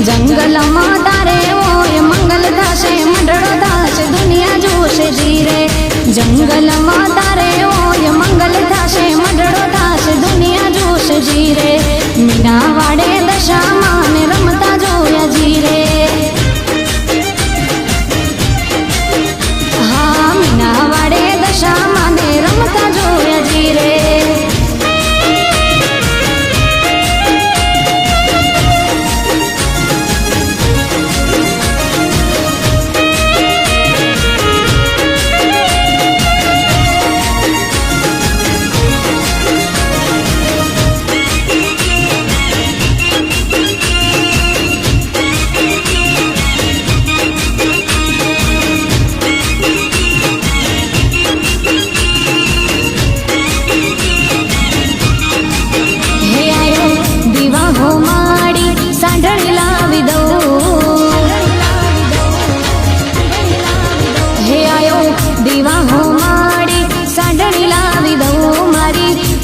जंगल तारे ओय मंगल थाशे मंडळो थाशे दुनिया जोशे जीरे जंगल तारे ओय मंगल थाशे मंडळो थाशे दुनिया जोशे जीरे मीना वाडे दशा माने रमता जोया जीरे हाँ मीना वाडे दशा माने रमता जोया जीरे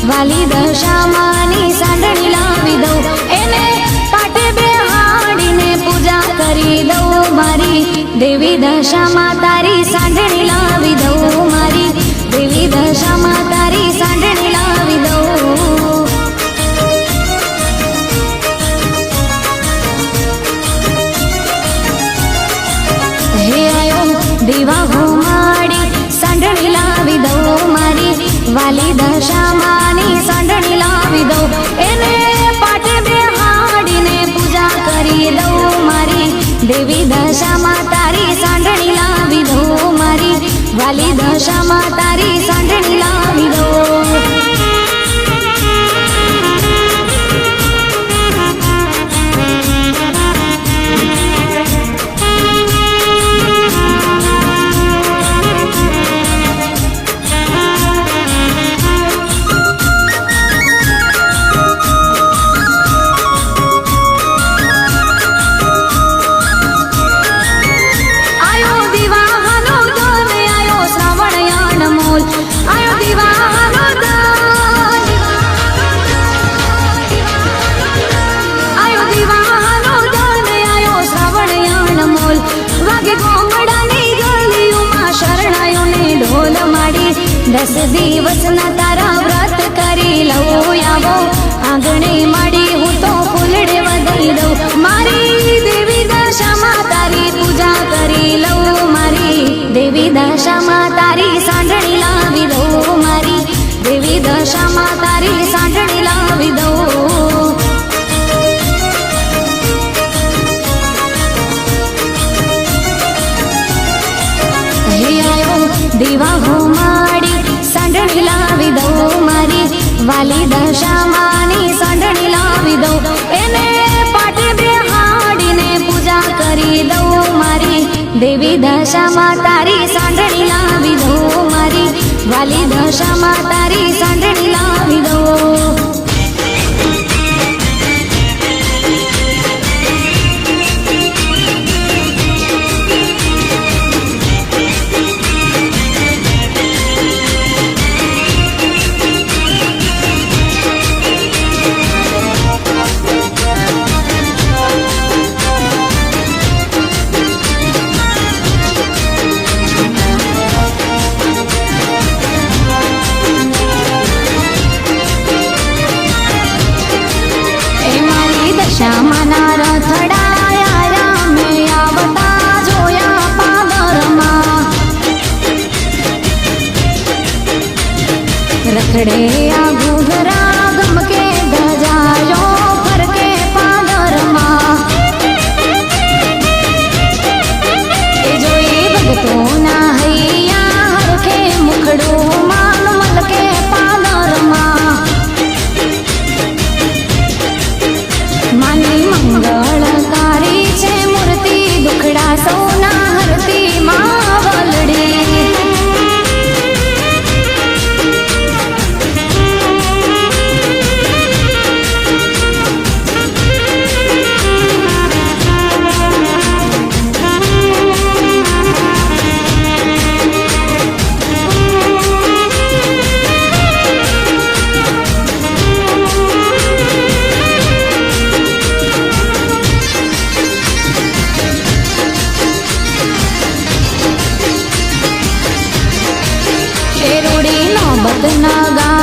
वाली दशा मानी सांडणी लावी दऊ एने पाटे बेहाडीने पूजा करी दऊ मारी देवी दशा मातारी सांडणी लावी दऊ मारी देवी दशा मातारी सांडणी लावी दऊ हे आयो देवा हो माडी सांडणी लावी दऊ मारी वाली दशा मानी सांडणी लावी दऊ एने पाटे बेहाडीने पूजा करी दऊ मारी देवी दशा मातारी सांडणी लावी दऊ मारी वाली दशा मातारी सांडणी लावी दऊ दस दिवस न तारा व्रत करी लऊ आवो आंगणे माडी हूँ तो फूलड़े वधाई दऊ मारी देवी दशा मातारी पूजा करी लऊ मारी देवी दशा मातारी सांडणी लावी दऊ मारी देवी दशा मातारी सांडणी लावी दऊ हे आयो देवा हो माडी सांडणी लावी दऊ मारी वाली दशा मानी सांडणी लावी दऊ एने पाटे बेहाडीने पूजा करी दऊ मारी देवी दशा मातारी सांडणी लावी दऊ मारी वाली दशा मातारी सांडणी लावी दऊ श्यामाना रथडाया रामे आवता जोया पादरमा रखड़े आ घूघरा गमके गजायो फरके पादरमा जोई भगतो ना हैया हरखे मुखड़ो मान मलके पादरमा मंगलकारी छे मूर्ति दुखड़ा सोना हरती मावलड़ी ભક્તના ગામ